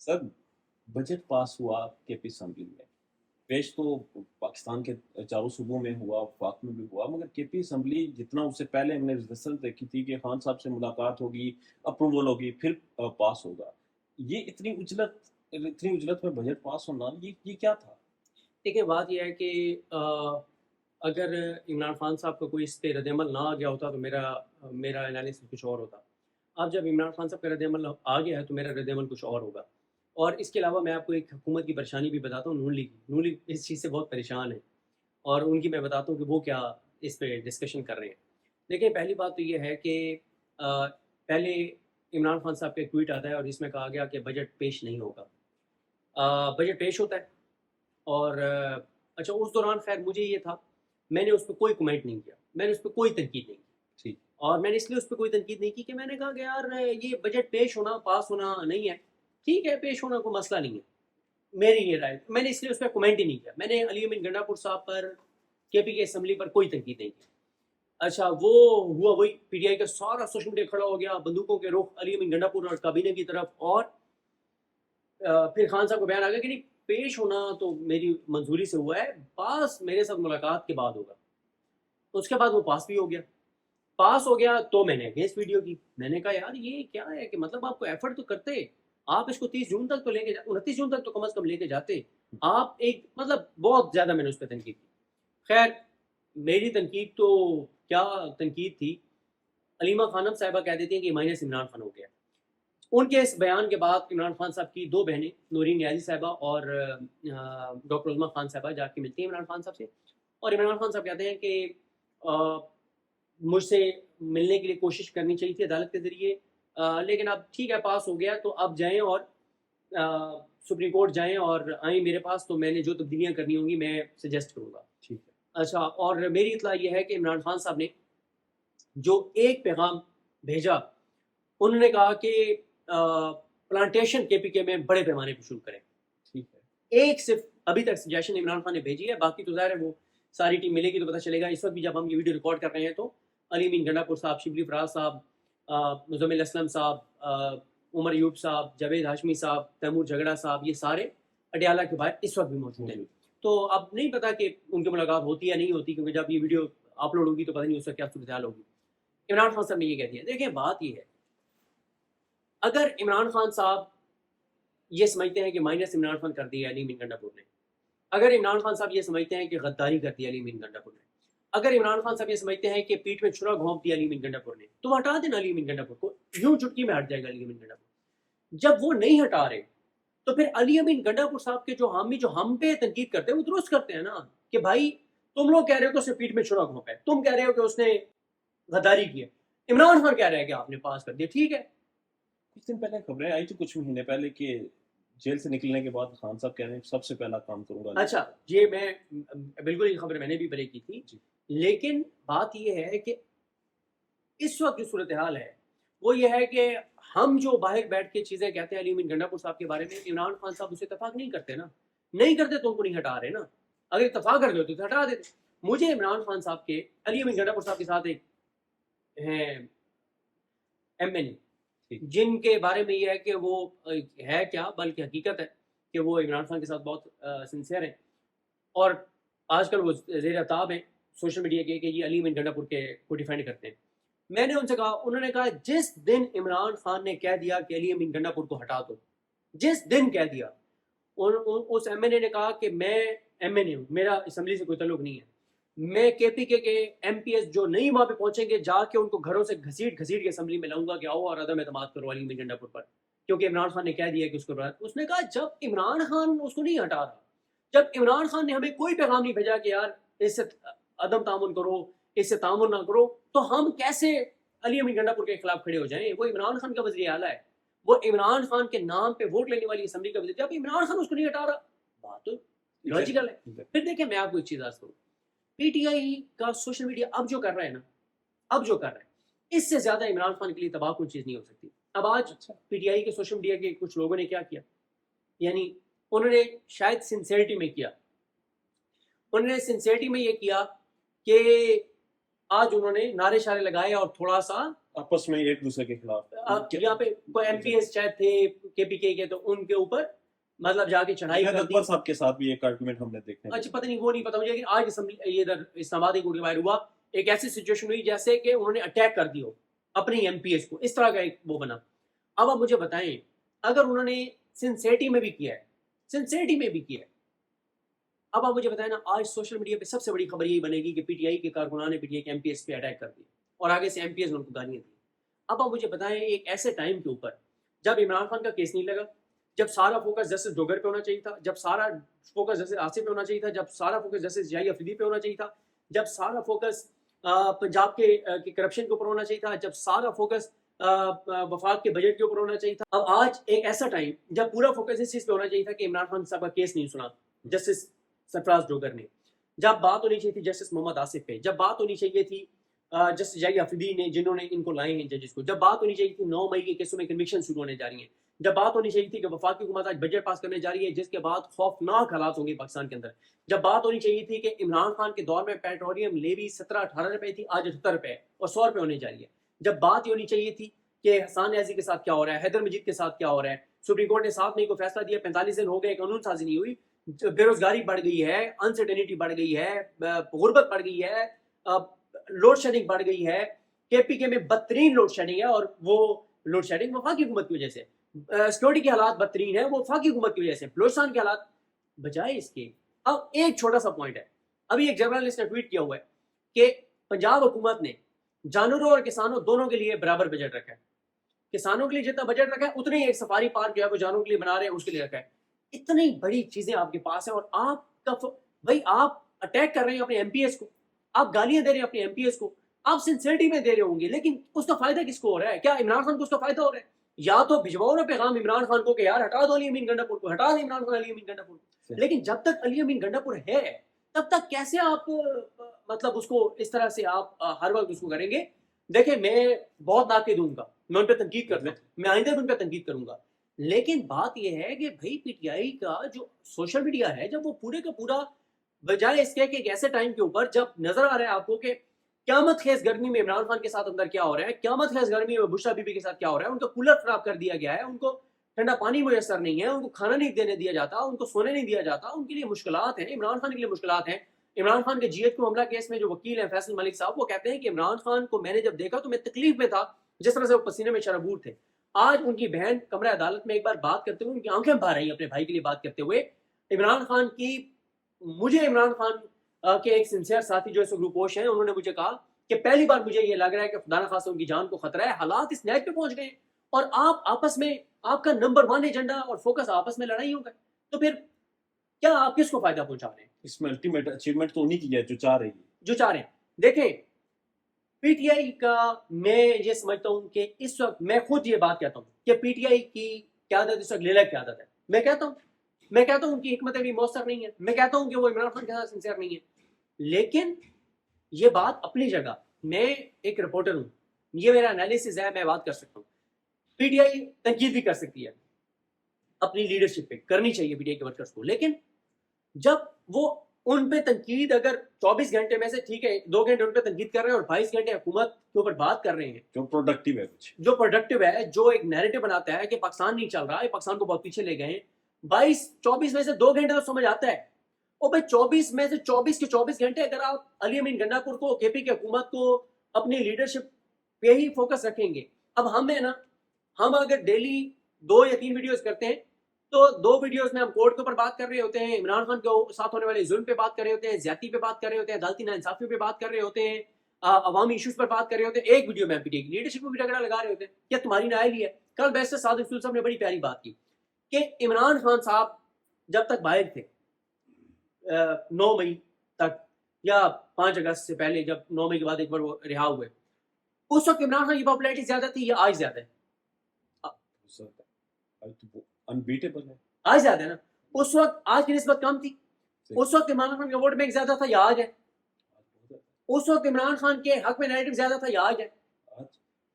Sir budget پاس ہوا کے پی assembly میں، پیش تو پاکستان کے چاروں صوبوں میں ہوا، وفاق میں بھی ہوا، مگر کے پی اسمبلی جتنا اس سے پہلے ہم نے رزلٹ دیکھی تھی کہ خان صاحب سے ملاقات ہوگی، اپروول ہوگی، پھر پاس ہوگا، یہ اتنی اجلت میں بجٹ پاس ہونا یہ کیا تھا؟ دیکھیں بات یہ ہے کہ اگر عمران خان صاحب کا کوئی اس پہ رد عمل نہ آ گیا ہوتا تو میرا انالیسس کچھ اور ہوتا. اب جب عمران خان صاحب کا رد عمل آ گیا ہے تو میرا رد عمل کچھ اور ہوگا. اور اس کے علاوہ میں آپ کو ایک حکومت کی پریشانی بھی بتاتا ہوں. نون لیگ اس چیز سے بہت پریشان ہے اور ان کی میں بتاتا ہوں کہ وہ کیا اس پہ ڈسکشن کر رہے ہیں. دیکھیں پہلی بات تو یہ ہے کہ پہلے عمران خان صاحب کا ایک ٹویٹ آتا ہے اور جس میں کہا گیا کہ بجٹ پیش نہیں ہوگا. بجٹ پیش ہوتا ہے اور اچھا اس دوران خیر مجھے یہ تھا، میں نے اس پہ کوئی کمنٹ نہیں کیا، میں نے اس پہ کوئی تنقید نہیں کی. ٹھیک. اور میں نے اس لیے اس پہ کوئی تنقید نہیں کی کہ میں نے کہا کہ یار یہ بجٹ پیش ہونا پاس ہونا نہیں ہے، ٹھیک ہے پیش ہونا کوئی مسئلہ نہیں ہے، میری یہ رائے. میں نے اس لیے اس پہ کمنٹ ہی نہیں کیا. میں نے علی امین گنڈا پور صاحب پر کے پی کے اسمبلی پر کوئی تنقید نہیں کی. اچھا وہ ہوا وہی پی ٹی آئی کا سارا سوشل میڈیا کھڑا ہو گیا، بندوقوں کے رخ علی امین گنڈا پور اور کابینہ کی طرف، اور پھر خان صاحب کو بیان آ گیا کہ نہیں پیش ہونا تو میری منظوری سے ہوا ہے، پاس میرے ساتھ ملاقات کے بعد ہوگا. اس کے بعد وہ پاس بھی ہو گیا. پاس ہو گیا تو میں نے اگینسٹ ویڈیو کی. میں نے کہا یار یہ کیا ہے کہ مطلب آپ کو ایفرٹ تو کرتے، آپ اس کو 30 جون تک تو لے کے 29 جون تک تو کم از کم لے کے جاتے. آپ ایک مطلب بہت زیادہ میں نے اس پہ تنقید کی. خیر میری تنقید تو کیا تنقید تھی، علیمہ خانم صاحبہ کہہ دیتی ہیں کہ مائنس عمران خان ہو گیا. ان کے اس بیان کے بعد عمران خان صاحب کی دو بہنیں نورین نیازی صاحبہ اور ڈاکٹر عظمیٰ خان صاحبہ جا کے ملتی ہیں عمران خان صاحب سے، اور عمران خان صاحب کہتے ہیں کہ مجھ سے ملنے کے لیے کوشش کرنی چاہیے تھی عدالت کے ذریعے، لیکن اب ٹھیک ہے پاس ہو گیا تو اب جائیں اور سپریم کورٹ جائیں اور آئیں میرے پاس، تو میں نے جو تبدیلیاں کرنی ہوں گی میں سجیسٹ کروں گا. ٹھیک ہے. اچھا اور میری اطلاع یہ ہے کہ عمران خان صاحب نے جو ایک پیغام بھیجا، انہوں نے کہا کہ پلانٹیشن کے پی کے میں بڑے پیمانے پہ شروع کریں. ٹھیک ہے. ایک صرف ابھی تک سجیشن عمران خان نے بھیجی ہے، باقی تو ظاہر ہے وہ ساری ٹیم ملے گی تو پتہ چلے گا. اس وقت بھی جب ہم یہ ویڈیو ریکارڈ کر رہے ہیں تو علی امین گنڈا پور صاحب، شبلی فراز صاحب، مزمل اسلم صاحب، عمر ایوب صاحب، جاوید ہاشمی صاحب، تیمور جھگڑا صاحب، یہ سارے اڈیالہ کے باہر اس وقت بھی موجود ہیں. تو اب نہیں پتا کہ ان کی ملاقات ہوتی یا نہیں ہوتی، کیونکہ جب یہ ویڈیو اپلوڈ ہوگی تو پتہ نہیں اس وقت کیا صورتحال ہوگی. عمران خان صاحب نے یہ کہہ دیا. دیکھیں بات یہ ہے، اگر عمران خان صاحب یہ سمجھتے ہیں کہ مائنس عمران خان کر دیا علی امین گنڈا پور نے، اگر عمران خان صاحب یہ سمجھتے ہیں کہ غداری کر دی علی امین گنڈا پور نے، اگر عمران خان صاحب یہ سمجھتے ہیں کہ پیٹ میں چھرا گھونپ دیا علی امین گنڈا پور نے، تو ہٹا دینا علی امین گنڈا پور کو، یوں چٹکی میں ہٹ جائے گا علی امین گنڈا پور. جب وہ نہیں ہٹا رہے تو پھر علی امین گنڈا پور صاحب کے جو حامی جو ہم پہ تنقید کرتے ہیں وہ درست کرتے ہیں نا، کہ بھائی تم لوگ کہہ رہے ہو کہ اس نے پیٹ میں چھرا گھونپا ہے، تم کہہ رہے ہو کہ اس نے غداری کی ہے، عمران خان کہہ رہا ہے کہ آپ نے پاس کر دیا. ٹھیک ہے. کچھ دن پہلے خبریں آئی تھی، کچھ مہینے پہلے، کہ جیل سے نکلنے کے بعد خان صاحب کہہ رہے ہیں سب سے پہلا کام کروں گا. اچھا یہ میں بالکل یہ خبر میں نے بھی بریک کی تھی. لیکن بات یہ ہے کہ اس وقت جو صورتحال ہے وہ یہ ہے کہ ہم جو باہر بیٹھ کے چیزیں کہتے ہیں علی امین گنڈا پور صاحب کے بارے میں، عمران خان صاحب اسے اتفاق نہیں کرتے نا، نہیں کرتے تو ان کو نہیں ہٹا رہے نا. اگر اتفاق کر دو تو ہٹا دیتے. مجھے عمران خان صاحب کے علی امین گنڈا پور صاحب کے ساتھ ایک ہیں ایم این اے جن کے بارے میں یہ ہے کہ وہ ہے کیا بلکہ حقیقت ہے کہ وہ عمران خان کے ساتھ بہت سنسیئر ہیں اور آج کل وہ زیر تاب ہیں سوشل میڈیا کے کہ یہ علی امین گنڈا پور کے کو ڈیفینڈ کرتے ہیں. میں نے ان سے کہا، انہوں نے کہا جس دن عمران خان نے کہہ دیا کہ علی امین گنڈا پور کو ہٹا دو، جس دن کہہ دیا، اس ایم این اے نے کہا کہ میں ایم این اے ہوں، میرا اسمبلی سے کوئی تعلق نہیں ہے، میں کے پی کے ایم پی ایس جو نہیں وہاں پہ پہنچیں گے جا کے ان کو گھروں سے گھسیٹ کے اسمبلی میں لاؤں گا کہ آؤ اور عدم اعتماد کرو علی امین گنڈا پور پر، کیونکہ عمران خان نے کہہ دیا کہ اس کو. اس نے کہا جب عمران خان اس کو نہیں ہٹا رہا، جب عمران خان نے ہمیں کوئی پیغام نہیں بھیجا کہ یار اس سے عدم تعاون کرو، اس سے تعاون نہ کرو، تو ہم کیسے علی امین گنڈا پور کے خلاف کھڑے ہو جائیں؟ وہ عمران خان کا وزیر اعلیٰ ہے، وہ عمران خان کے نام پہ ووٹ لینے والی اسمبلی کا وزیر، جب عمران خان اس کو نہیں ہٹا رہا، بات تو لاجیکل ہے. پھر دیکھیں میں آپ کو ایک چیز عرض کروں، پی ٹی آئی کا سوشل میڈیا اب جو کر رہا ہے نا، اب جو کر رہا ہے اس سے زیادہ عمران خان کے لیے تباہ کن چیز نہیں ہو سکتی. اب آج پی ٹی آئی کے سوشل میڈیا کے کچھ لوگوں نے کیا کیا، یعنی انہوں نے شاید سنسیئرٹی میں کیا، انہوں نے سنسیئرٹی میں یہ کیا کہ آج انہوں نے نعرے شارے لگائے اور تھوڑا سا آپس میں ایک دوسرے کے خلاف یہاں پہ کوئی ایم پی ایس چاہے تھے کے پی کے تو ان کے اوپر مطلب جا کے چڑھائی کر دی. اکبر صاحب کے ساتھ بھی ایک آرگومنٹ ہم نے دیکھا. اچھا پتہ نہیں وہ نہیں پتا مجھے, لیکن آج یہ ادھر اسلام آباد ایک وائر ہوا, ایک ایسی سچویشن ہوئی جیسے کہ انہوں نے اٹیک کر دی ہو اپنے ایم پی ایس کو, اس طرح کا ایک وہ بنا. اب آپ مجھے بتائیں اگر انہوں نے سنسیریٹی میں بھی کیا ہے, سنسیریٹی میں بھی کیا ہے, اب آپ مجھے بتائیں نا, آج سوشل میڈیا پہ سب سے بڑی خبر یہی بنے گی کہ پی ٹی آئی کے کارکنان نے پی ٹی آئی کے ایم پی ایس پہ اٹیک کر دیا اور آگے سے ایم پی ایس نے ان کو گالیاں دی. اب آپ مجھے بتائیں ایک ایسے ٹائم کے اوپر جب عمران خان کا کیس نہیں لگا, جب سارا فوکس جسٹس ڈوگر پہ ہونا چاہیے تھا, جب سارا فوکس جسٹس آصف پہ ہونا چاہیے تھا, جب سارا فوکس جسٹس جائی افریدی پہ ہونا چاہیے تھا, جب سارا فوکس پنجاب کے کرپشن کے اوپر ہونا چاہیے تھا, جب سارا فوکس وفاق کے بجٹ کے اوپر ہونا چاہیے تھا, اب آج ایک ایسا ٹائم جب پورا فوکس اس چیز پہ ہونا چاہیے تھا کہ عمران خان صاحب کا کیس نہیں سنا جسٹس سرفراز ڈوگر نے, جب بات ہونی چاہیے تھی جسٹس محمد آصف پہ, جب بات ہونی چاہیے تھی جسٹس جائی افریدی نے جنہوں نے ان کو لائے ہیں ججز کو, جب بات ہونی چاہیے تھی 9 مئی کے کیسوں میں کنوکشن شروع ہونے جا رہی ہیں, جب بات ہونی چاہیے تھی کہ وفاقی حکومت آج بجٹ پاس کرنے جا رہی ہے جس کے بعد خوفناک حالات ہوں گے پاکستان کے اندر, جب بات ہونی چاہیے تھی کہ عمران خان کے دور میں پیٹرولیم لیوی 17-18 روپے تھی, آج 78 روپے اور 100 روپے ہونے جا رہی ہے, جب بات یہ ہونی چاہیے تھی کہ حسان نیازی کے ساتھ کیا ہو رہا ہے, حیدر مجید کے ساتھ کیا ہو رہا ہے, سپریم کورٹ نے 7 مئی کو فیصلہ دیا, 45 دن ہو گئے, قانون سازی نہیں ہوئی, بے روزگاری بڑھ گئی ہے, انسرٹینٹی بڑھ گئی ہے, غربت بڑھ گئی ہے, لوڈ شیڈنگ بڑھ گئی ہے, کے پی کے میں بدترین لوڈ شیڈنگ ہے, اور وہ لوڈ شیڈنگ وفاقی حکومت کی وجہ سے, سیکورٹی کے حالات بدترین ہیں وہ وفاقی حکومت کی وجہ سے, بلوچستان کے حالات بجائے اس کے. اب ایک چھوٹا سا پوائنٹ ہے, ابھی ایک جرنلسٹ نے ٹویٹ کیا ہوا ہے کہ پنجاب حکومت نے جانوروں اور کسانوں دونوں کے لیے برابر بجٹ رکھا ہے, کسانوں کے لیے جتنا بجٹ رکھا ہے اتنے ہی ایک سفاری پارک جو ہے وہ جانوروں کے لیے بنا رہے ہیں اس کے لیے رکھا ہے. اتنی بڑی چیزیں آپ کے پاس ہیں, اور آپ کا بھائی آپ اٹیک کر رہے ہیں اپنے ایم پی ایس کو, آپ گالیاں دے رہے ہیں اپنے ایم پی ایس کو, آپ سنسیئرٹی میں دے رہے ہوں گے, لیکن اس کا فائدہ کس کو ہو رہا ہے؟ کیا عمران خان کو اس کا فائدہ ہو رہا ہے؟ یا تو بھجواؤ نا پیغام عمران خان کو کہ یار ہٹا دو علی امین گنڈا پور کو, ہٹا دیں عمران خان علی امین گنڈا پور کو, لیکن جب تک علی امین گنڈا پور ہے تب تک کیسے آپ مطلب اس کو اس طرح سے آپ ہر وقت اس کو کریں گے؟ دیکھیں میں بہت ناکے دوں گا, میں ان پہ تنقید کرتا ہوں, میں آئندہ بھی ان پہ تنقید کروں گا, لیکن بات یہ ہے کہ بھائی پی ٹی آئی کا جو سوشل میڈیا ہے جب وہ پورے کا پورا بجائے اس کے کہ ایک ایسے ٹائم کے اوپر جب نظر آ رہا ہے آپ کو کہ قیامت خیز گرمی میں عمران خان کے ساتھ اندر کیا ہو رہا ہے, قیامت خیز گرمی میں بشرا بی بی کے ساتھ کیا ہو رہا ہے, ان کا کولر خراب کر دیا گیا ہے, ان کو ٹھنڈا پانی میسر نہیں ہے, ان کو کھانا نہیں دینے دیا جاتا, ان کو سونے نہیں دیا جاتا, ان کے لیے مشکلات ہیں, عمران خان کے لیے مشکلات ہیں. عمران خان کے جی ایچ کو معاملہ کیس میں جو وکیل ہیں فیصل ملک صاحب, وہ کہتے ہیں کہ عمران خان کو میں نے جب دیکھا تو میں تکلیف میں تھا, جس طرح سے وہ پسینے میں شرابور تھے. آج ان کی بہن کمرہ عدالت میں ایک بار بات کرتے ہوئے ان کی آنکھیں بھر رہی ہیں اپنے بھائی کے لیے بات کرتے ہوئے. عمران خان کی مجھے عمران خان کے ایک سنسیئر ساتھی جو اس گروپ پوش ہیں, انہوں نے مجھے کہا کہ پہلی بار مجھے یہ لگ رہا ہے کہ خدا نخواستہ ان کی جان کو خطرہ ہے, حالات اس نیک پہ پہنچ گئے ہیں, اور آپ آپس میں آپ کا نمبر 1 ایجنڈا اور فوکس آپس میں لڑائی ہو گئے, تو پھر کیا آپ کس کو فائدہ پہنچا رہے ہیں؟ اس میں الٹیمیٹ اچیومنٹ تو انہی کی ہے جو چاہ رہی ہے, جو چاہ رہے ہیں. دیکھیں پی ٹی آئی کا میں یہ سمجھتا ہوں کہ اس وقت میں خود یہ بات کہتا ہوں کہ پی ٹی آئی کی قیادت اس وقت لیلک قیادت ہے. میں کہتا ہوں ان کی حکمتیں بھی مؤثر نہیں ہیں, میں کہتا ہوں کہ وہ عمران خان کے ساتھ سنسیئر نہیں ہے, لیکن یہ بات اپنی جگہ, میں ایک رپورٹر ہوں, یہ میرا انالیسس ہے, میں بات کر سکتا ہوں. پی ٹی آئی تنقید بھی کر سکتی ہے اپنی لیڈرشپ پہ, کرنی چاہیے پی ٹی آئی کے ورکرز کو, لیکن جب وہ ان پہ تنقید اگر 24 گھنٹے میں سے ٹھیک ہے 2 گھنٹے ان پہ تنقید کر رہے ہیں اور 22 گھنٹے حکومت کے اوپر بات کر رہے ہیں جو پروڈکٹیو ہے, کچھ جو پروڈکٹیو ہے, جو ایک نیریٹو بناتا ہے کہ پاکستان نہیں چل رہا ہے, پاکستان کو بہت پیچھے لے گئے ہیں, 24 میں سے 2 گھنٹے تو سمجھ آتا ہے, اور بھائی 24 میں سے 24 کے 24 گھنٹے اگر آپ علی امین گنڈا پور کو, کے پی کی حکومت کو اپنی لیڈرشپ پہ ہی فوکس رکھیں گے. اب ہم ہے نا, ہم اگر ڈیلی 2 یا 3 ویڈیوز کرتے ہیں تو 2 ویڈیوز میں ہم کورٹ کے اوپر بات کر رہے ہوتے ہیں, عمران خان کے ساتھ ہونے والے ظلم پہ بات کر رہے ہوتے ہیں, زیادتی پہ بات کر رہے ہوتے ہیں, عدالتی ناانصافی پہ بات کر رہے ہوتے ہیں, عوامی ایشوز پر بات کر رہے ہوتے ہیں, ایک ویڈیو میں پی ٹی آئی کی لیڈرشپ کو بھی رگڑا لگا رہے ہوتے ہیں. کیا تمہاری نائل ہی ہے؟ کل بیسٹر سعد رسول صاحب نے بڑی پیاری بات کی کہ عمران خان صاحب جب تک باہر تھے 9 مئی تک یا 5 اگست سے پہلے, جب 9 مئی کے بعد ایک بار وہ رہا ہوئے, اس وقت عمران خان کی پاپولیرٹی زیادہ تھی یا آج زیادہ ہے؟ انبیٹیبل ہے, آج زیادہ ہے نا. اس وقت آج کی نسبت کم تھی, اس وقت عمران خان کا ووٹ بینک زیادہ تھا یا آج ہے؟ اس وقت عمران خان کے حق میں نیگیٹو زیادہ تھا یا آج ہے؟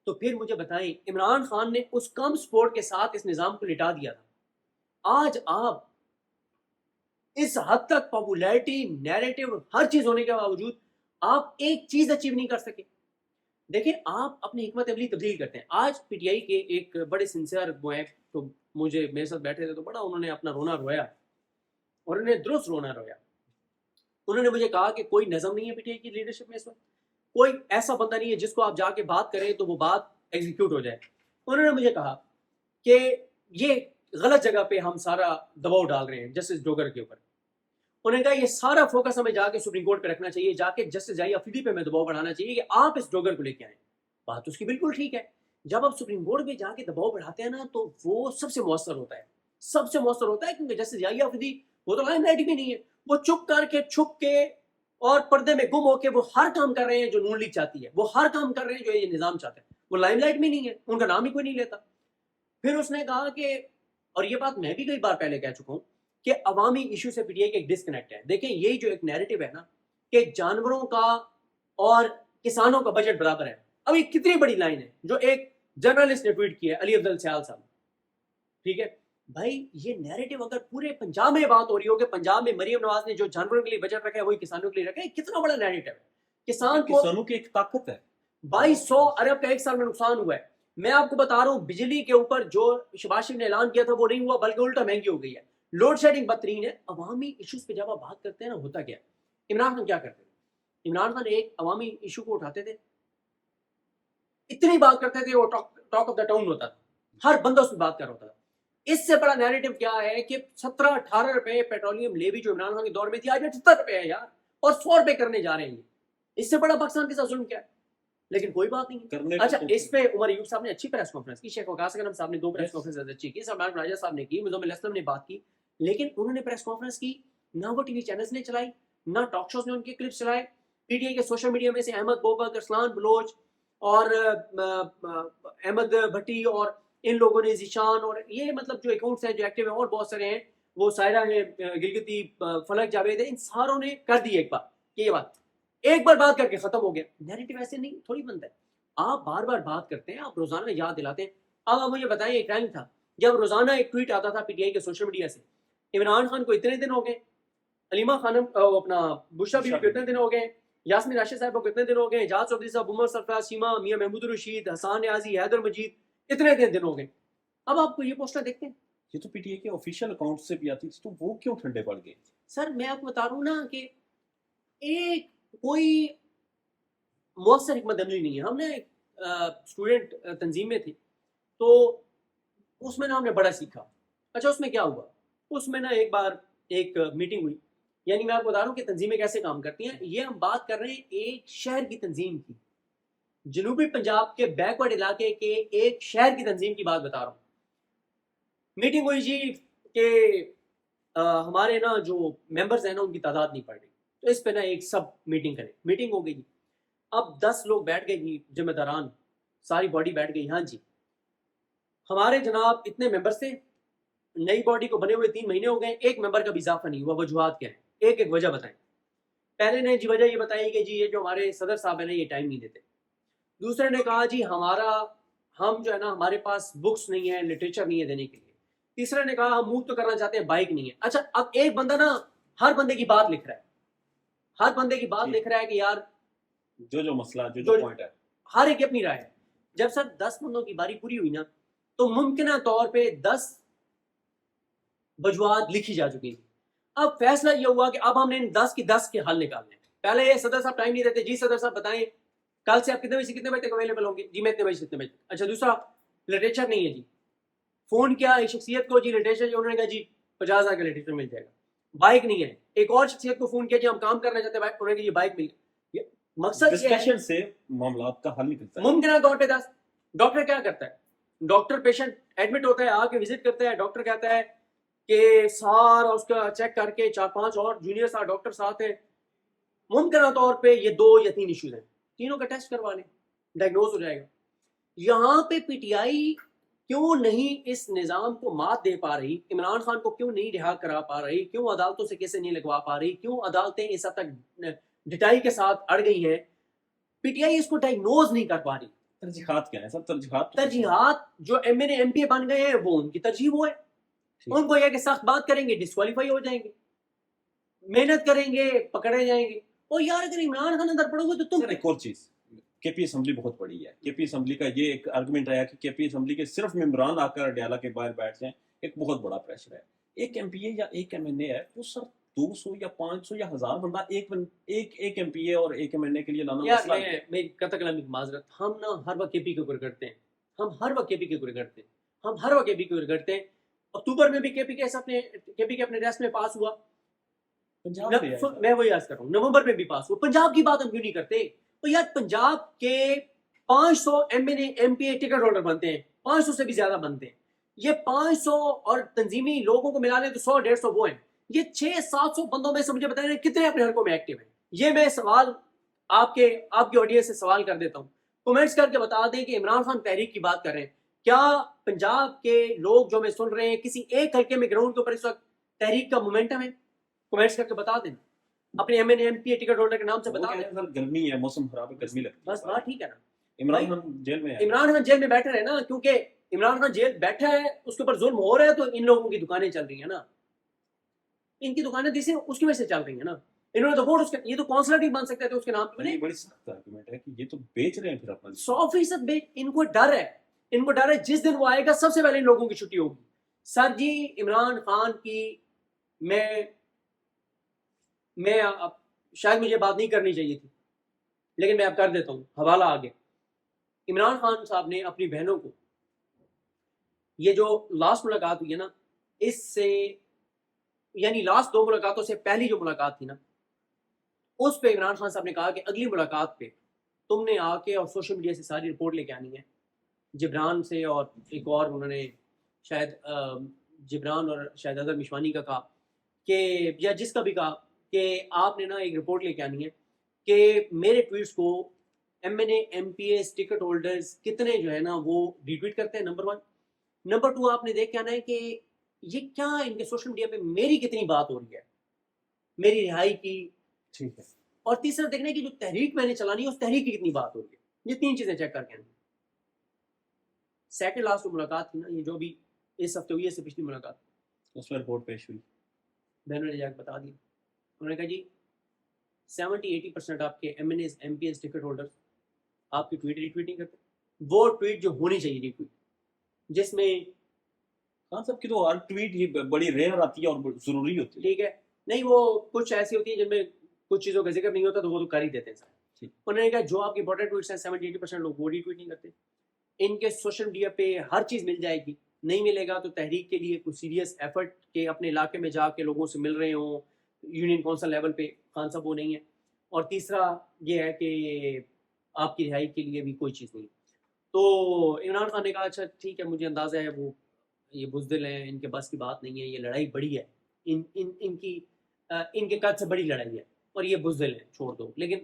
تو پھر مجھے بتائیں, عمران خان نے اس کم سپورٹ کے ساتھ اس نظام کو لٹا دیا تھا. آج آپ اس حد تک پاپولیرٹی, نیریٹو, ہر چیز ہونے کے باوجود آپ ایک چیز اچیو نہیں کر سکے. دیکھیں آپ اپنی حکمت عملی تبدیل کرتے ہیں. آج پی ٹی آئی کے ایک بڑے سنسیئر وہ ہیں تو مجھے میرے ساتھ بیٹھے تھے تو بڑا انہوں نے اپنا رونا رویا اور انہوں نے درست رونا رویا. انہوں نے مجھے کہا کہ کوئی نظم نہیں ہے پی ٹی آئی کی لیڈرشپ میں اس وقت, کوئی ایسا بندہ نہیں ہے جس کو آپ جا کے بات کریں تو وہ بات ایگزیکیوٹ ہو جائے. انہوں نے مجھے کہا کہ یہ غلط جگہ پہ ہم سارا دباؤ ڈال رہے ہیں جسٹس ڈوگر کے اوپر. انہوں نے کہا یہ سارا فوکس ہمیں جا کے سپریم کورٹ پہ رکھنا چاہیے, جا کے جسٹس جائی افریدی پہ ہمیں دباؤ بڑھانا چاہیے کہ آپ اس ڈوگر کو لے کے آئیں. بات اس کی بالکل ٹھیک ہے. جب آپ سپریم کورٹ پہ جا کے دباؤ بڑھاتے ہیں نا تو وہ سب سے مؤثر ہوتا ہے, سب سے مؤثر ہوتا ہے, کیونکہ جسٹس جائی افریدی وہ تو لائم لائٹ بھی نہیں ہے, وہ چپ کر کے چھپ کے اور پردے میں گم ہو کے وہ ہر کام کر رہے ہیں جو نون لیگ چاہتی ہے, وہ ہر کام کر رہے ہیں جو یہ نظام چاہتا ہے. وہ لائم لائٹ میں نہیں ہے, ان کا نام ہی کوئی نہیں لیتا. پھر اس نے کہا کہ, اور یہ بات میں بھی کئی بار پہلے کہہ چکا ہوں کہ عوامی ایشو سے پی ٹی آئی کا ایک ڈسکنیکٹ ہے. دیکھیں یہی جو ایک نیریٹو ہے نا کہ جانوروں کا اور کسانوں کا بجٹ برابر ہے, اب یہ کتنی بڑی لائن ہے جو ایک جرنلسٹ نے ٹویٹ کیا ہے, علی افضل سیال صاحب. ٹھیک ہے بھائی, یہ نیریٹو اگر پورے پنجاب میں بات ہو رہی ہو کہ پنجاب میں مریم نواز نے جو جانوروں کے لیے بجٹ رکھا ہے وہی کسانوں کے لیے رکھا ہے, کتنا بڑا نیریٹو ہے. کسانوں کی ایک طاقت ہے. 2200 ارب کا ایک سال میں نقصان ہوا ہے. میں آپ کو بتا رہا ہوں بجلی کے اوپر جو شباز شریف نے اعلان کیا تھا وہ نہیں ہوا, بلکہ الٹا مہنگی ہو گئی ہے. لوڈ شیڈنگ بدترین ہے. عوامی ایشوز پہ جب آپ بات کرتے ہیں نا ہوتا کیا ہے, عمران خان کیا کرتے ہیں, عمران خان ایک عوامی ایشو کو اٹھاتے تھے, اتنی بات کرتے تھے, وہ ٹاک آف دا ٹاؤن ہوتا تھا, ہر بندہ اس پہ بات کر رہا ہوتا تھا. اس سے بڑا نیریٹو کیا ہے کہ 17-18 روپے پیٹرولیم لیوی جو عمران خان کے دور میں تھی آج 78 روپے ہے یار, اور 100 روپے کرنے جا رہے ہیں. اس سے بڑا پاکستان کے ساتھ ظلم کیا ہے, لیکن کوئی بات نہیں. اچھا اس پہ عمر ایوب صاحب نے اچھی پریس کانفرنس کی, شیخ وقاص اکرم صاحب نے 2 پریس کانفرنس اچھی کی, سلمان راجہ صاحب نے کی, مزمل اسلم نے بات کی, لیکن انہوں نے پریس کانفرنس کی نہ وہ ٹی وی چینلز نے چلائی, نہ ٹاک شوز نے ان کے کلپس چلائے. پی ٹی آئی کے سوشل میڈیا میں سے احمد بوبک, ارسلان بلوچ اور احمد بھٹی اور ان لوگوں نے, ذیشان اور یہ مطلب جو اکاؤنٹس ہیں جو ایکٹیو ہیں اور بہت سارے ہیں, وہ سائرہ ہے, گلگتی, فلک جاوید ہے, ان ساروں نے کر دی ایک بار کہ یہ بات ایک بار بات کر کے ختم ہو گیا. نیریٹو ایسے نہیں تھوڑی بنتا ہے, آپ بار بار بات کرتے ہیں, آپ روزانہ یاد دلاتے ہیں. اب آپ مجھے بتائیں ایک ٹائم تھا جب روزانہ ایک ٹویٹ آتا تھا پی ٹی آئی کے سوشل میڈیا سے, عمران خان کو اتنے دن ہو گئے, علیمہ خانم اپنا بشرا بیوی کو اتنے دن ہو گئے, یاسمین راشد صاحب کو اتنے دن ہو گئے, اعجاز چودھری صاحب, عمر سرفراز, شیما میاں, محمود الرشید, حسان نیازی, حیدر مجید, اتنے دن ہو گئے. اب آپ کو یہ پوسٹر دیکھتے ہیں, یہ تو پی ٹی آئی کے آفیشیل اکاؤنٹ سے بھی آتی تھی, تو وہ کیوں ٹھنڈے پڑ گئے؟ سر میں آپ کو بتا رہا ہوں نا کہ ایک کوئی مؤثر حکمت عملی نہیں ہے. ہم نے اسٹوڈنٹ تنظیم میں تھی تو اس میں نا ہم نے بڑا سیکھا. اچھا اس میں کیا ہوا, اس میں نا ایک بار ایک میٹنگ ہوئی, یعنی میں آپ کو بتا رہا ہوں کہ تنظیمیں کیسے کام کرتی ہیں. یہ ہم بات کر رہے ہیں ایک شہر کی تنظیم کی, جنوبی پنجاب کے بیکورڈ علاقے کے ایک شہر کی تنظیم کی بات بتا رہا ہوں. میٹنگ ہوئی جی کہ ہمارے نا جو ممبرز ہیں نا ان کی تعداد نہیں پڑ رہی, تو اس پہ نا ایک سب میٹنگ کریں. میٹنگ ہو گئی, اب 10 لوگ بیٹھ گئے جی, ذمہ داران ساری باڈی بیٹھ گئی. ہاں جی ہمارے جناب اتنے ممبرز تھے, نئی باڈی کو بنے ہوئے 3 مہینے ہو گئے, ایک ممبر کا بھی اضافہ نہیں ہوا, وجوہات کیا ہیں, ایک ایک وجہ بتائیں. پہلے نے جی وجہ یہ بتائی کہ جی یہ جو ہمارے صدر صاحب ہیں نا یہ ٹائم نہیں دیتے. دوسرے نے کہا جی ہم جو ہے نا ہمارے پاس بکس نہیں ہے, لٹریچر نہیں ہے دینے کے لیے. تیسرے نے کہا ہم موو تو کرنا چاہتے ہیں, بائک نہیں ہے. اچھا اب ایک بندہ نا ہر بندے کی بات لکھ رہا ہے, ہر بندے کی بات لکھ رہا ہے کہ یار جو مسئلہ جو پوائنٹ ہے, ہر ایک اپنی رائے ہے. جب سر 10 بندوں کی باری پوری ہوئی نا تو ممکنہ طور پہ 10 وجوہات لکھی جا چکی تھی. اب فیصلہ یہ ہوا کہ اب ہم نے ان 10 کی 10 کے حل نکالنے ہیں. پہلے یہ صدر صاحب ٹائم نہیں دیتے, جی صدر صاحب بتائیں کل سے آپ کتنے بجے سے کتنے بجے تک اویلیبل ہوں گے, جی میں اتنے بجے سے اتنے بجے. اچھا دوسرا لٹریچر نہیں ہے جی, فون کیا ایک شخصیت کو جی لٹریچر, انہوں نے کہا جی 50,000 کا لٹریچر مل جائے گا. بائک نہیں ہے, ایک اور شخصیت کو فون کیا جی ہم کام کرنا چاہتے ہیں, انہوں نے کہا یہ بائک مل گئی. مقصد ڈسکشن سے معاملات کا حل نکلتا ہے. ممکنہ طور پہ 10. ڈاکٹر کیا کرتا ہے, ڈاکٹر پیشنٹ ایڈمٹ ہوتا ہے, آ کے وزٹ کرتا ہے, ڈاکٹر کہتا ہے کہ سارا اس کا چیک کر کے 4-5 اور جونیئر ساتھ ڈاکٹر ساتھ ہیں, ممکنہ طور پہ یہ 2 یا 3 ایشوز ہیں, تینوں کا ٹیسٹ کروا لیں, ڈائگنوز ہو جائے گا. یہاں پہ پی ٹی آئی کیوں نہیں اس نظام کو مات دے پا رہی, عمران خان کو کیوں نہیں رہا کرا پا رہی, کیوں عدالتوں سے کیسے نہیں لگوا پا رہی, کیوں عدالتیں اس حد تک ڈٹائی کے ساتھ اڑ گئی ہیں, پی ٹی آئی اس کو ڈائگنوز نہیں کر پا رہی. ترجیحات کیا ہیں سب؟ ترجیحات جو M N A M P A بن گئے ہیں وہ ان کی ترجیح وہ ہے, ان کو یہ کہ سخت بات کریں گے ڈسکوالیفائی ہو جائیں گے, محنت کریں گے پکڑے جائیں گے. اور یار اگر عمران خان اندر پڑو گے تو تم ایک اور چیز کے پی اسمبلی بہت بڑی ہے. کے پی اسمبلی کا یہ ایک آرگومنٹ آیا کہ کے پی اسمبلی کے صرف ممبران آ کر اڈیالہ کے باہر بیٹھ جائیں, ایک بہت بڑا پریشر ہے. ایک ایم پی اے یا ایک ایم این اے ہے, وہ سر 200 یا 500 یا 1000 بندہ ایک ایم پی اے اور ایک ایم این اے کے لیے لانا یار مسئلہ نہیں ہے. میں قطع کلامی کی معذرت, ہم نا ہر وقت کے پی کے اوپر کرتے ہیں, ہم ہر وقت کے پی کے اوپر کرتے ہیں, ہم ہر وقت کے پی کے اوپر کرتے ہیں. اکتوبر میں بھی کے پی کے اپنے ریاست میں پاس ہوا, پنجاب میں ہے. میں وہی عرض کر رہا ہوں, نومبر میں بھی پاس ہوا. پنجاب کی بات ہم کیوں نہیں کرتے؟ تو یار پنجاب کے 500 M N A M P A ticket holder بنتے ہیں, 500 سے بھی زیادہ بنتے ہیں. یہ 500 اور تنظیمی لوگوں کو ملا لیں تو 100-150 وہ ہیں. یہ 600-700 بندوں میں سے مجھے بتائیں کتنے اپنے حلقوں میں ایکٹیو ہیں. یہ میں سوال آپ کے آڈینس سے سوال کر دیتا ہوں, کمنٹس کر کے بتا دیں کہ عمران خان تحریک کی بات کر رہے ہیں, کیا پنجاب کے لوگ جو میں سن رہے ہیں کسی ایک حلقے میں گراؤنڈ کے اوپر اس وقت تحریک کا مومنٹم ہے؟ کمنٹس کر کے بتا دیں, اپنے M N M P ticket holder کے نام سے بتا دیں. سر گرمی ہے, موسم خراب ہے, گرمی لگتی ہے. بس بات ٹھیک ہے نا. عمران خان جیل میں ہے. عمران خان جیل میں بیٹھے رہے نا, کیونکہ عمران خان جیل بیٹھا ہے, اس کے اوپر ظلم ہو رہا ہے, تو ان لوگوں کی دکانیں چل رہی ہیں نا, ان کی دکانیں دیسی اس کی وجہ سے چل رہی ہیں نا. انہوں نے تو ووٹ یہ تو کونسلر نہیں بن سکتے تھے اس کے نام پہ. بڑی سخت آرگومنٹ ہے کہ یہ تو بیچ رہے ہیں پھر اپنا 100% ان کو ڈر ہے, ان کو ڈر ہے جس دن وہ آئے گا سب سے پہلے ان لوگوں کی چھٹی ہوگی. سر جی عمران خان کی میں شاید مجھے بات نہیں کرنی چاہیے تھی, لیکن میں اب کر دیتا ہوں, حوالہ آگے. عمران خان صاحب نے اپنی بہنوں کو, یہ جو لاسٹ ملاقات ہوئی ہے نا, اس سے یعنی لاسٹ 2 ملاقاتوں سے پہلی جو ملاقات تھی نا, اس پہ عمران خان صاحب نے کہا کہ اگلی ملاقات پہ تم نے آ کے اور سوشل میڈیا سے ساری رپورٹ لے کے آنی ہے. جبران سے اور ایک اور انہوں نے شاید جبران اور شاید اظہر مشوانی کا کہا کہ یا جس کا بھی کہا کہ آپ نے نا ایک رپورٹ لے کے آنی ہے کہ میرے ٹویٹس کو M N A M P S ticket holders کتنے جو ہے نا وہ ری ٹویٹ کرتے ہیں, نمبر 1. نمبر 2 آپ نے دیکھ کے آنا ہے کہ یہ کیا ان کے سوشل میڈیا پہ میری کتنی بات ہو رہی ہے, میری رہائی کی. ٹھیک ہے. اور تیسرا دیکھنا ہے کہ جو تحریک میں نے چلانی ہے اس تحریک کی کتنی بات ہو رہی ہے. یہ 3 چیزیں چیک کر کے آنی. سیکنڈ لاسٹ ملاقات تھی نا, یہ جو بھی اس ہفتے ہوئی ہے, اس سے پچھلی ملاقات, اس میں رپورٹ پیش ہوئی, بہنوں نے جا کے بتا دیا. انہوں نے کہا جی 70-80% آپ کے M N As M P S ticket holder آپ کی ٹویٹ ری ٹویٹ نہیں کرتے. وہ ٹویٹ جو ہونی چاہیے ری ٹویٹ, جس میں خان صاحب کی تو ہر ٹویٹ یہ بڑی ریئر آتی ہے اور ضروری ہوتی ہے. ٹھیک ہے, نہیں وہ کچھ ایسی ہوتی ہے جن میں کچھ چیزوں کا ذکر نہیں ہوتا تو وہ تو کر ہی دیتے ہیں. انہوں نے کہا جو آپ کی امپورٹنٹ ٹویٹس ہیں 70-80% لوگ وہ ری ٹویٹ نہیں کرتے. ان کے سوشل میڈیا پہ ہر چیز مل جائے گی, نہیں ملے گا تو تحریک کے لیے کوئی سیریس ایفرٹ کہ اپنے علاقے میں جا کے لوگوں سے مل رہے ہوں یونین کونسل لیول پہ, خان صاحب وہ نہیں ہے. اور تیسرا یہ ہے کہ آپ کی رہائی کے لیے بھی کوئی چیز نہیں. تو عمران خان نے کہا اچھا ٹھیک ہے, مجھے اندازہ ہے وہ یہ بزدل ہیں, ان کے بس کی بات نہیں ہے, یہ لڑائی بڑی ہے, ان کے قد سے بڑی لڑائی ہے اور یہ بزدل ہیں, چھوڑ دو, لیکن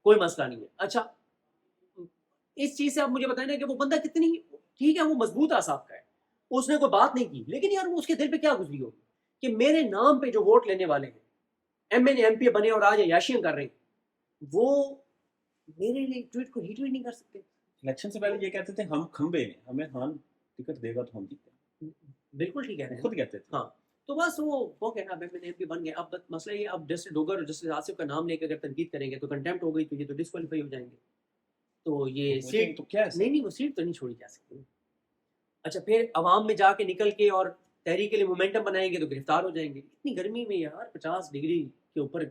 کوئی مسئلہ نہیں ہے. اچھا اس چیز سے آپ مجھے بتائیں نا کہ وہ بندہ کتنی ٹھیک ہے, وہ مضبوط اعصاب کا ہے, اس نے کوئی بات نہیں کی, لیکن یار وہ اس کے دل پہ کیا گزری ہوگی کہ میرے نام پہ جو ووٹ لینے والے ہیں, ایم این ایم پی بنے اور آج عیاشیاں کر رہے ہیں, وہ میرے لیے ٹویٹ کو ری ٹویٹ نہیں کر سکتے. الیکشن سے پہلے یہ کہتے تھے ہم کھمبے ہیں, ہمیں خان ٹکٹ دے گا تو ہم جیتے ہیں. بالکل ٹھیک ہے, خود کہتے تھے. ہاں تو بس وہ کہنا اب ایم این ایم پی بن گئے. اب مسئلہ یہ, اب جسٹس ڈوگر اور جسٹس آصف کا نام لے کے اگر تنقید کریں گے تو کنٹیمپٹ ہو گئی تو یہ تو ڈسکوالیفائی ہو جائیں گے. تو یہ سیٹ تو کیا ہے نہیں وہ سیٹ تو نہیں چھوڑی جا سکتی. اچھا پھر عوام میں جا کے نکل کے اور تحریک کے لیے مومنٹم بنائیں گے تو گرفتار ہو جائیں گے. اتنی گرمی میں یار 50 ڈگری کے اوپر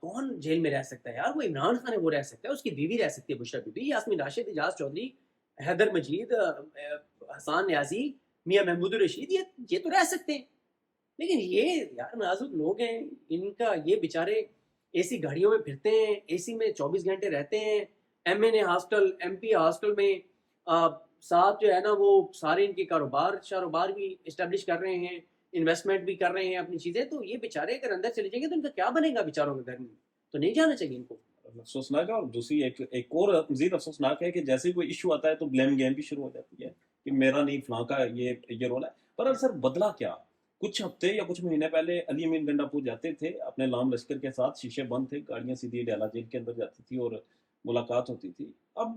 کون جیل میں رہ سکتا ہے یار؟ وہ عمران خان ہے وہ رہ سکتا ہے, اس کی بیوی رہ سکتی ہے بشرا بی بی, یاسمین راشد, اعجاز چودھری, حیدر مجید, حسان نیازی, میاں محمود الرشید, یہ تو رہ سکتے ہیں. لیکن یہ یار نازک لوگ ہیں, ان کا یہ بیچارے اے سی گاڑیوں میں پھرتے ہیں, اے سی میں 24 گھنٹے رہتے ہیں, M N A hostel M P hostel میں ساتھ جو ہے نا وہ سارے ان کے کاروبار بھی اسٹیبلش کر رہے ہیں, انویسٹمنٹ بھی کر رہے ہیں اپنی چیزیں. تو یہ بیچارے اگر اندر چلے جائیں گے تو ان کا کیا بنے گا بیچاروں کے گھر میں؟ تو نہیں جانا چاہیے ان کو. افسوسناک ہے. اور دوسری ایک اور مزید افسوسناک ہے کہ جیسے کوئی ایشو آتا ہے تو بلیم گیم بھی شروع ہو جاتی ہے کہ میرا نہیں فلاں کا یہ رول ہے. پر سر بدلا کیا؟ کچھ ہفتے یا کچھ مہینے پہلے علی امین گنڈا پور جاتے تھے اپنے لام لشکر کے ساتھ, شیشے بند تھے, گاڑیاں سیدھی اڈیالہ جیل کے اندر جاتی تھی اور ملاقات ہوتی تھی. اب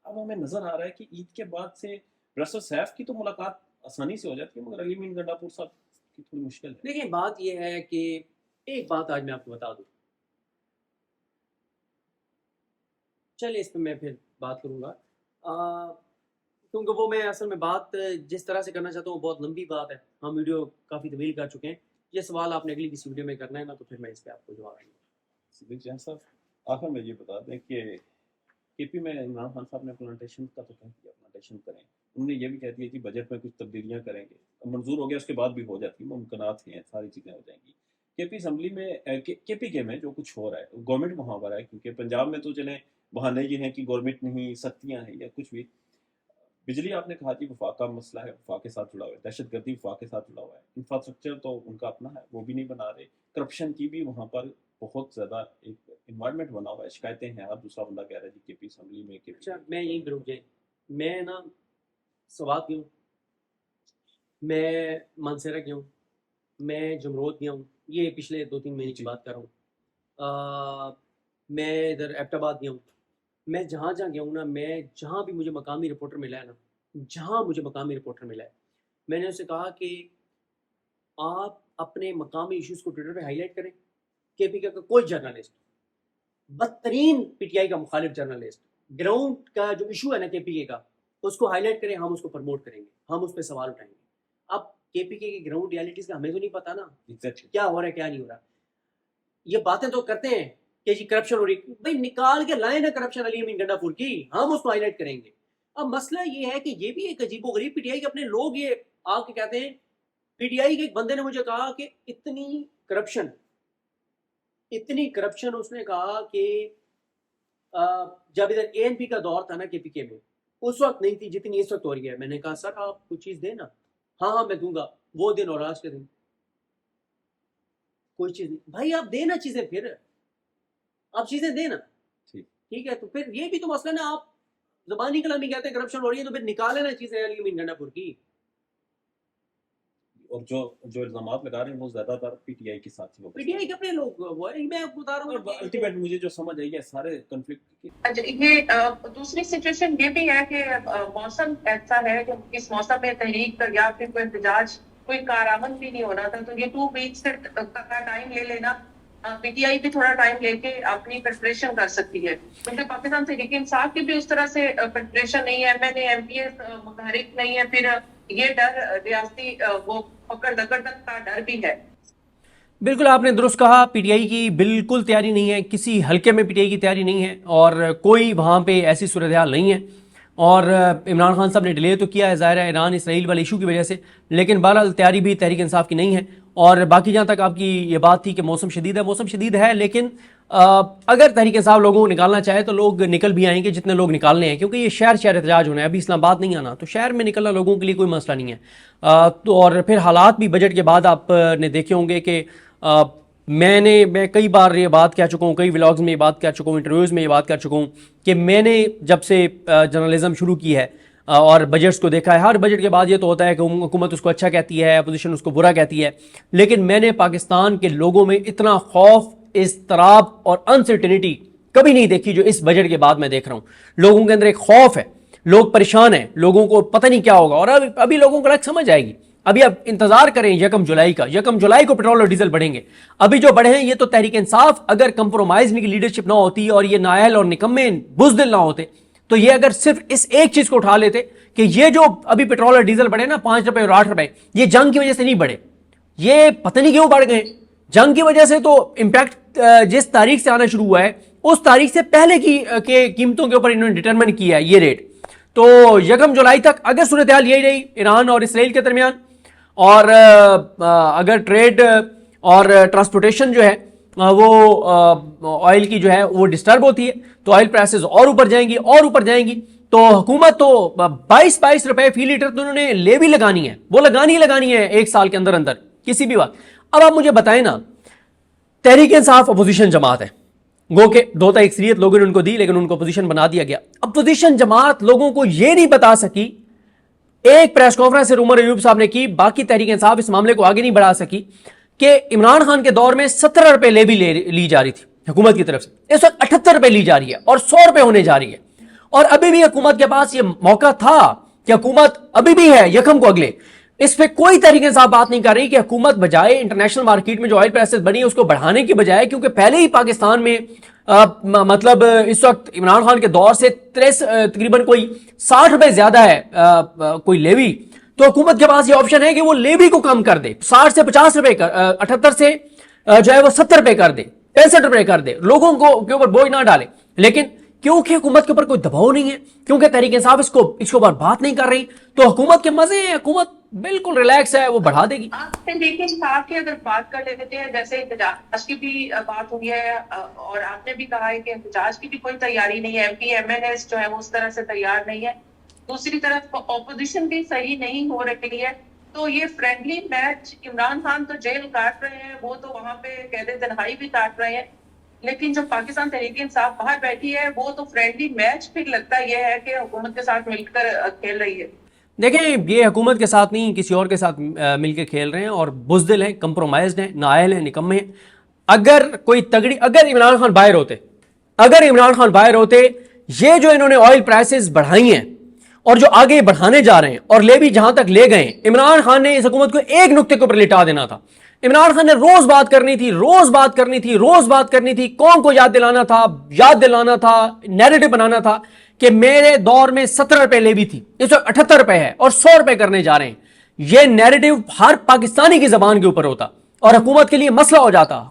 ہمیں نظر آ رہا ہے کہ عید کے بعد سے پروفیسر سیف کی تو ملاقات آسانی سے ہو جاتی ہے, مگر علی امین گنڈا پور صاحب کی تھوڑی مشکل ہے. دیکھیں بات یہ ہے کہ ایک بات آج میں آپ کو بتا دوں, چلے اس پہ میں پھر بات کروں گا، کیونکہ وہ میں اصل میں بات جس طرح سے کرنا چاہتا ہوں بہت لمبی بات ہے، ہم ویڈیو کافی طویل کر چکے ہیں. یہ سوال آپ نے اگلی کسی ویڈیو میں کرنا ہے نا، تو پھر میں اس پہ آپ کو جواب دوں گا. صدیق جان صاحب آخر میں یہ بتا دیں کہ کے پی میں عمران خان صاحب نے پلانٹیشن کا تو کہہ دیا پلانٹیشن کریں، انہوں نے یہ بھی کہہ دیا کہ بجٹ میں کچھ تبدیلیاں کریں گے، منظور ہو گیا اس کے بعد بھی ہو جاتی ممکنات ہیں، ساری چیزیں ہو جائیں گی. کے پی اسمبلی میں کے پی کے میں جو کچھ ہو رہا ہے گورنمنٹ وہاں پر ہے، کیونکہ پنجاب میں تو چلیں بہانے یہ ہیں کہ گورنمنٹ نہیں، سختیاں ہیں یا کچھ بھی. بجلی آپ نے کہا کہ وفاق کا مسئلہ ہے، وفاق کے ساتھ جڑا ہوا ہے، دہشت گردی وفاق کے ساتھ جڑا ہوا ہے، انفراسٹرکچر تو ان کا اپنا ہے وہ بھی نہیں بنا رہے، کرپشن کی بھی وہاں پر بہت زیادہ ایک انوائرمنٹ بنا ہوا ہے، شکایتیں ہیں، ہر دوسرا بندہ کہہ رہا ہے جی کے پی اسمبلی میں کے پی. اچھا میں یہیں پہ رک جائیں، میں نا سوات گیا ہوں، میں مانسیرا گیا ہوں، میں جمرود گیا ہوں، یہ پچھلے 2-3 مہینے کی بات کر رہا ہوں. میں ادھر ایبٹ آباد گیا ہوں. میں جہاں جہاں گیا ہوں نا، میں جہاں بھی مجھے مقامی رپورٹر ملا ہے نا، جہاں مجھے مقامی رپورٹر ملا ہے، میں نے اسے کہا کہ آپ اپنے مقامی ایشوز کو ٹویٹر پہ ہائی لائٹ کریں. کے پی کا کوئی جرنلسٹ، بدترین پی ٹی آئی کا مخالف جرنلسٹ، گراؤنڈ کا جو ایشو ہے نا کے پی کے کا، اس کو ہائی لائٹ کریں، ہم اس کو پروموٹ کریں گے، ہم اس پہ سوال اٹھائیں گے. اب کے پی کے گراؤنڈ ریالٹیز کا ہمیں تو نہیں پتا نا کیا ہو رہا ہے کیا نہیں ہو رہا. یہ باتیں تو کرتے ہیں کہ جی کرپشن ہو رہی، بھائی نکال کے لائیں نا کرپشن علی امین گنڈا پور کی، ہم اس کو ہائی لائٹ کریں گے. اب مسئلہ یہ ہے کہ یہ بھی ایک عجیب و غریب پی ٹی آئی کے اپنے لوگ یہ آ کے کہتے ہیں. پی ٹی آئی کے ایک بندے نے مجھے کہا کہ اتنی کرپشن اس نے کہا کہ جب ادھر اے این پی کا دور تھا نا کے پی کے میں، اس وقت نہیں تھی جتنی اس وقت ہو رہی ہے. میں نے کہا سر آپ کوئی چیز دیں نا. ہاں میں دوں گا. وہ دن اور آج کے دن کوئی چیز نہیں. بھائی آپ دیں نا چیزیں، پھر آپ چیزیں دیں نا، ٹھیک ہے. تو پھر یہ بھی تو مسئلہ نا، آپ زبانی کلامی کہتے ہیں کرپشن ہو رہی ہے تو پھر نکالے نا چیزیں علی امین گنڈا پور کی. اور جو الزامات لگا رہے ہیں وہ زیادہ تر پی ٹی آئی کے ساتھ ہی، پی ٹی آئی کے اپنے لوگ وہ ہے. میں بتا رہا ہوں الٹیمیٹ مجھے جو سمجھ آئی ہے سارے کنفلکٹ. یہ دوسری سچویشن یہ بھی ہے کہ موسم ایسا ہے کہ اس موسم میں تحریک یا پھر کوئی احتجاج کوئی کارآمد بھی نہیں ہو رہا تھا. تو یہ 2 ویکس کا ٹائم لے لینا، پی ٹی آئی بھی تھوڑا ٹائم لے کے اپنی پریپریشن کر سکتی ہے، کیونکہ پاکستان تحریک انصاف کی بھی اس طرح سے پریپریشن نہیں ہے، M N A M P S متحرک نہیں ہے. پھر یہ ڈر ریاستی وہ پکڑ دکڑ تک کا ڈر بھی ہے. بالکل آپ نے درست کہا، پی ٹی آئی کی بالکل تیاری نہیں ہے، کسی حلقے میں پی ٹی آئی کی تیاری نہیں ہے، اور کوئی وہاں پہ ایسی صورتحال نہیں ہے. اور عمران خان صاحب نے ڈیلے تو کیا ہے، ظاہر ہے ایران اسرائیل والے ایشو کی وجہ سے، لیکن بہرحال تیاری بھی تحریک انصاف کی نہیں ہے. اور باقی جہاں تک آپ کی یہ بات تھی کہ موسم شدید ہے، لیکن اگر تحریک انصاف لوگوں کو نکالنا چاہے تو لوگ نکل بھی آئیں گے جتنے لوگ نکالنے ہیں، کیونکہ یہ شہر احتجاج ہونا ہے. ابھی اسلام آباد نہیں آنا، تو شہر میں نکلنا لوگوں کے لیے کوئی مسئلہ نہیں ہے. تو اور پھر حالات بھی بجٹ کے بعد آپ نے دیکھے ہوں گے کہ میں کئی بار یہ بات کہہ چکا ہوں، کئی ولاگز میں یہ بات کہہ چکا ہوں، انٹرویوز میں یہ بات کر چکا ہوں کہ میں نے جب سے جرنلزم شروع کی ہے اور بجٹس کو دیکھا ہے، ہر بجٹ کے بعد یہ تو ہوتا ہے کہ حکومت اس کو اچھا کہتی ہے، اپوزیشن اس کو برا کہتی ہے، لیکن میں نے پاکستان کے لوگوں میں اتنا خوف، اضطراب اور انسرٹنٹی کبھی نہیں دیکھی جو اس بجٹ کے بعد میں دیکھ رہا ہوں. لوگوں کے اندر ایک خوف ہے، لوگ پریشان ہیں، لوگوں کو پتہ نہیں کیا ہوگا. اور ابھی لوگوں کو لگ سمجھ آئے گی. ابھی آپ انتظار کریں 1 جولائی کا. 1 جولائی کو پیٹرول اور ڈیزل بڑھیں گے. ابھی جو بڑھے ہیں یہ تو تحریک انصاف اگر کمپرومائز کی لیڈرشپ نہ ہوتی اور یہ نااہل اور نکمے بزدل نہ ہوتے، تو یہ اگر صرف اس ایک چیز کو اٹھا لیتے کہ یہ جو ابھی پیٹرول اور ڈیزل بڑھے نا 5 روپے اور 8 روپے، یہ جنگ کی وجہ سے نہیں بڑھے، یہ پتہ نہیں کیوں بڑھ گئے. جنگ کی وجہ سے تو امپیکٹ جس تاریخ سے آنا شروع ہوا ہے اس تاریخ سے پہلے کی قیمتوں کے اوپر انہوں نے ڈٹرمن کیا ہے یہ ریٹ. تو 1 جولائی تک اگر صورتحال یہی رہی ایران اور اسرائیل کے درمیان، اور اگر ٹریڈ اور ٹرانسپورٹیشن جو ہے وہ آئل کی جو ہے وہ ڈسٹرب ہوتی ہے، تو آئل پرائسز اور اوپر جائیں گی. تو حکومت تو 22 روپے فی لیٹر تو انہوں نے لے بھی لگانی ہے، وہ لگانی ہے 1 سال کے اندر کسی بھی وقت. اب آپ مجھے بتائیں نا، تحریک انصاف اپوزیشن جماعت ہے، گو کہ 2 تا اکثریت لوگوں نے ان کو دی، لیکن ان کو اپوزیشن بنا دیا گیا. اپوزیشن جماعت لوگوں کو یہ نہیں بتا سکی، ایک پریس کانفرنس سے عمر ایوب صاحب نے کی، باقی تحریک انصاف اس معاملے کو آگے نہیں بڑھا سکی کہ عمران خان کے دور میں 17 روپے لے بھی لی جا رہی تھی حکومت کی طرف سے، اس وقت 78 روپے لی جا رہی ہے اور 100 روپے ہونے جا رہی ہے. اور ابھی بھی حکومت کے پاس یہ موقع تھا کہ حکومت ابھی بھی ہے 1 کو اگلے، اس پہ کوئی تحریک انصاف بات نہیں کر رہی کہ حکومت بجائے انٹرنیشنل مارکیٹ میں جو آئل پرائسز بنی اس کو بڑھانے کی بجائے، کیونکہ پہلے ہی پاکستان میں مطلب اس وقت عمران خان کے دور سے تقریباً کوئی 60 روپے زیادہ ہے کوئی لیوی، تو حکومت کے پاس یہ آپشن ہے کہ وہ لیوی کو کم کر دے، 60 سے 50 روپے 78 سے جو ہے وہ 70 روپے کر دے، 65 روپے کر دے، لوگوں کو کے اوپر بوجھ نہ ڈالے. لیکن کیونکہ حکومت کے اوپر کوئی دباؤ نہیں ہے، کیونکہ تحریک انصاف اس کے اوپر بات نہیں کر رہی، تو حکومت کے مزے ہیں، حکومت بالکل ریلیکس ہے، وہ بڑھا دے گی. آپ دیکھیں صاحب کی اگر بات کر لیتے ہیں، جیسے احتجاج کی بھی بات ہوئی ہے اور آپ نے بھی کہا ہے کہ احتجاج کی بھی کوئی تیاری نہیں ہے، MPs جو ہے وہ اس طرح سے تیار نہیں ہے، دوسری طرف اپوزیشن بھی صحیح نہیں ہو رہی ہے، تو یہ فرینڈلی میچ عمران خان تو جیل کاٹ رہے ہیں، وہ تو وہاں پہ قید تنہائی بھی کاٹ رہے ہیں، لیکن جو پاکستان تحریک انصاف باہر بیٹھی ہے وہ تو فرینڈلی میچ پھر لگتا یہ ہے کہ حکومت کے ساتھ مل کر کھیل رہی ہے. دیکھیں یہ حکومت کے ساتھ نہیں کسی اور کے ساتھ مل کے کھیل رہے ہیں اور بزدل ہیں، کمپرومائزڈ ہیں، نااہل ہیں، نکمے ہیں. اگر کوئی اگر عمران خان باہر ہوتے یہ جو انہوں نے آئل پرائسز بڑھائی ہیں اور جو آگے بڑھانے جا رہے ہیں اور لے بھی جہاں تک لے گئے، عمران خان نے اس حکومت کو ایک نقطے کے اوپر لٹا دینا تھا. عمران خان نے روز بات کرنی تھی، قوم کو یاد دلانا تھا، نیریٹو بنانا تھا کہ میرے دور میں 17 روپے لیوی تھی، اس وقت 78 روپے ہے اور 100 روپے کرنے جا رہے ہیں. یہ نیریٹو ہر پاکستانی کی زبان کے اوپر ہوتا اور حکومت کے لیے مسئلہ ہو جاتا.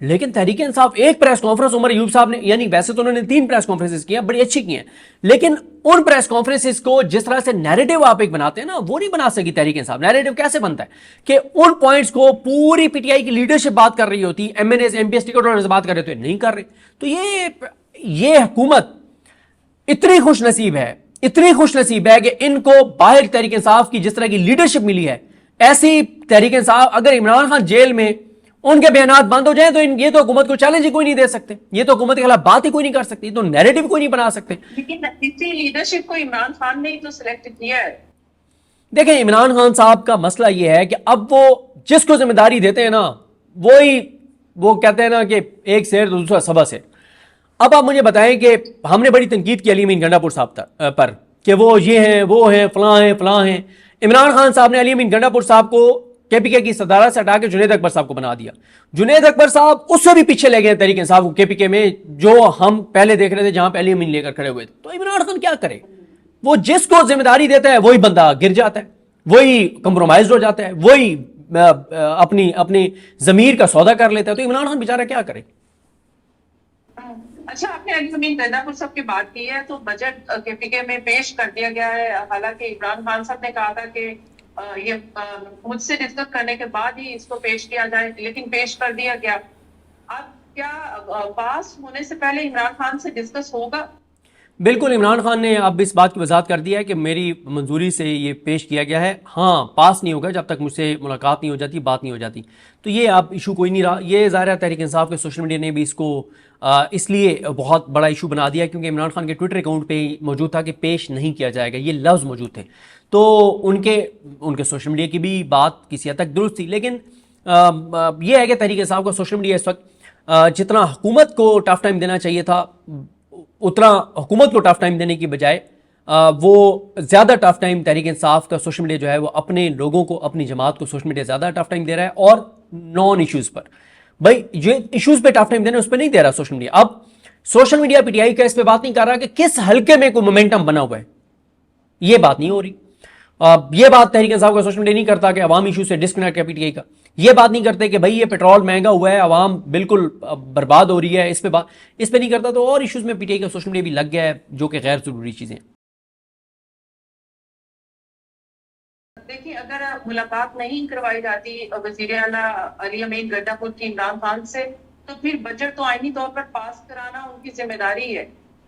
لیکن تحریک انصاف ایک پریس کانفرنس عمر ایوب صاحب نے، یعنی ویسے تو انہوں نے 3 پریس کانفرنسز کی ہیں، بڑی اچھی کی ہیں، لیکن ان پریس کانفرنسز کو جس طرح سے نیریٹو آپ ایک بناتے ہیں نا، وہ نہیں بنا سکی تحریک انصاف. نیریٹو کیسے بنتا ہے کہ ان پوائنٹس کو پوری پی ٹی آئی کی لیڈرشپ بات کر رہی ہوتی، MNAs MPs ٹکٹ ہولڈرز بات کر رہے ہوتے، نہیں کر رہے. تو یہ حکومت اتنی خوش نصیب ہے کہ ان کو باہر تحریک انصاف کی جس طرح کی لیڈرشپ ملی ہے، ایسی تحریک انصاف اگر عمران خان جیل میں ان کے بیانات بند ہو جائیں تو یہ تو حکومت کو چیلنج ہی کوئی نہیں دے سکتے، یہ تو حکومت کے خلاف بات ہی کوئی نہیں کر سکتی، تو نیریٹو کوئی نہیں بنا سکتے. لیکن اسی لیڈرشپ کو عمران خان نے ہی تو سلیکٹ کیا ہے. دیکھیں عمران خان صاحب کا مسئلہ یہ ہے کہ اب وہ جس کو ذمہ داری دیتے ہیں نا، وہ کہتے ہیں نا کہ ایک سیر تو دوسرا سبا سیر. اب آپ مجھے بتائیں کہ ہم نے بڑی تنقید کی علی امین گنڈا پور صاحب پر کہ وہ یہ ہیں، وہ ہیں، فلاں ہیں. عمران خان صاحب نے علی امین گنڈا پور صاحب کو KPK کی صدارت سے ہٹا کے جنید اکبر صاحب کو بنا دیا. جنید اکبر صاحب اس سے بھی پیچھے لے گئے تحریک انصاف کو KPK میں، جو ہم پہلے دیکھ رہے تھے جہاں پہ علی امین لے کر کھڑے ہوئے تھے. تو عمران خان کیا کرے؟ وہ جس کو ذمہ داری دیتا ہے وہی بندہ گر جاتا ہے، وہی کمپرومائز ہو جاتا ہے، وہی اپنی ضمیر کا سودا کر لیتا ہے. تو عمران خان بیچارہ کیا کرے؟ اچھا، آپ نے علی امین گنڈا پور صاحب کی بات کی ہے، تو بجٹ KPK میں پیش کر دیا گیا ہے، حالانکہ عمران خان صاحب نے کہا تھا کہ یہ مجھ سے ڈسکس کرنے کے بعد ہی اس کو پیش کیا جائے، لیکن پیش کر دیا گیا. اب کیا پاس ہونے سے پہلے عمران خان سے ڈسکس ہوگا؟ بالکل، عمران خان نے اب اس بات کی وضاحت کر دیا ہے کہ میری منظوری سے یہ پیش کیا گیا ہے، ہاں پاس نہیں ہوگا جب تک مجھ سے ملاقات نہیں ہو جاتی، بات نہیں ہو جاتی. تو یہ اب ایشو کوئی نہیں رہا. یہ ظاہر تحریک انصاف کے سوشل میڈیا نے بھی اس کو اس لیے بہت بڑا ایشو بنا دیا کیونکہ عمران خان کے ٹویٹر اکاؤنٹ پہ موجود تھا کہ پیش نہیں کیا جائے گا، یہ لفظ موجود تھے. تو ان کے سوشل میڈیا کی بھی بات کسی حد تک درست تھی، لیکن یہ ہے کہ تحریک انصاف کا سوشل میڈیا اس وقت جتنا حکومت کو ٹف ٹائم دینا چاہیے تھا، اتنا حکومت کو ٹف ٹائم دینے کی بجائے وہ زیادہ ٹف ٹائم تحریک انصاف کا سوشل میڈیا جو ہے وہ اپنے لوگوں کو، اپنی جماعت کو سوشل میڈیا زیادہ ٹف ٹائم دے رہا ہے، اور نان ایشوز پر. بھائی یہ ایشوز پہ ٹف ٹائم دینا، اس پہ نہیں دے رہا سوشل میڈیا. اب سوشل میڈیا PTI کا اس پہ بات نہیں کر رہا کہ کس حلقے میں کوئی مومنٹم بنا ہوا ہے، یہ بات نہیں ہو رہی. یہ بات تحریک انصاف کا سوشل میڈیا نہیں کرتا کہ عوام ایشو سے ڈسکنیکٹ ہے PTI کا. یہ بات نہیں کرتے کہ بھائی یہ پیٹرول مہنگا ہوا ہے، عوام بالکل برباد ہو رہی ہے، اس پہ نہیں کرتا. تو اور ایشوز میں PTI کا سوشل میڈیا بھی لگ گیا ہے جو کہ غیر ضروری چیزیں. دیکھیے، اگر ملاقات نہیں کروائی جاتی وزیر اعلیٰ علی امین گنڈا پور کی عمران خان سے، تو پھر بجٹ تو آئینی طور پر پاس کرانا ان کی ذمہ داری ہے،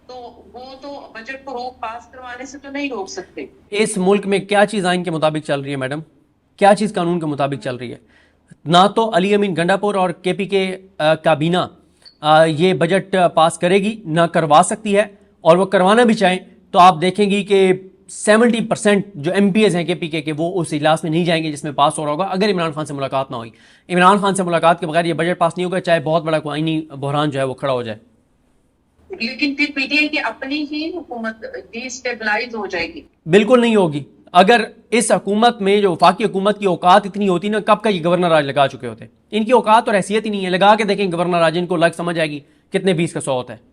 تو وہ تو بجٹ کو پاس کروانے سے تو نہیں روک سکتے. اس ملک میں کیا چیز آئین کے مطابق چل رہی ہے میڈم؟ کیا چیز قانون کے مطابق چل رہی ہے؟ نہ تو علی امین گنڈا پور اور KPK کابینہ یہ بجٹ پاس کرے گی، نہ کروا سکتی ہے. اور وہ کروانا بھی چاہیں تو آپ دیکھیں گی کہ 70% جو MPs ہیں KPK کے وہ اس اجلاس میں نہیں جائیں گے جس میں پاس ہو رہا ہوگا، اگر عمران خان سے ملاقات نہ ہوئی. عمران خان سے ملاقات کے بغیر یہ بجٹ پاس نہیں ہوگا، چاہے بہت بڑا کوئی آئینی بحران جو ہے وہ کھڑا ہو جائے. لیکن پھر PTI کی اپنی ہی حکومت ڈی اسٹیبلائز ہو جائے گی. بالکل نہیں ہوگی. اگر اس حکومت میں جو وفاقی حکومت کی اوقات اتنی ہوتی نا، کب کا یہ گورنر راج لگا چکے ہوتے. ان کی اوقات اور حیثیت ہی نہیں ہے. لگا کے دیکھیں گورنر راج، ان کو لگ سمجھ آئے گی کتنے 20 کا 100 ہوتا ہے؟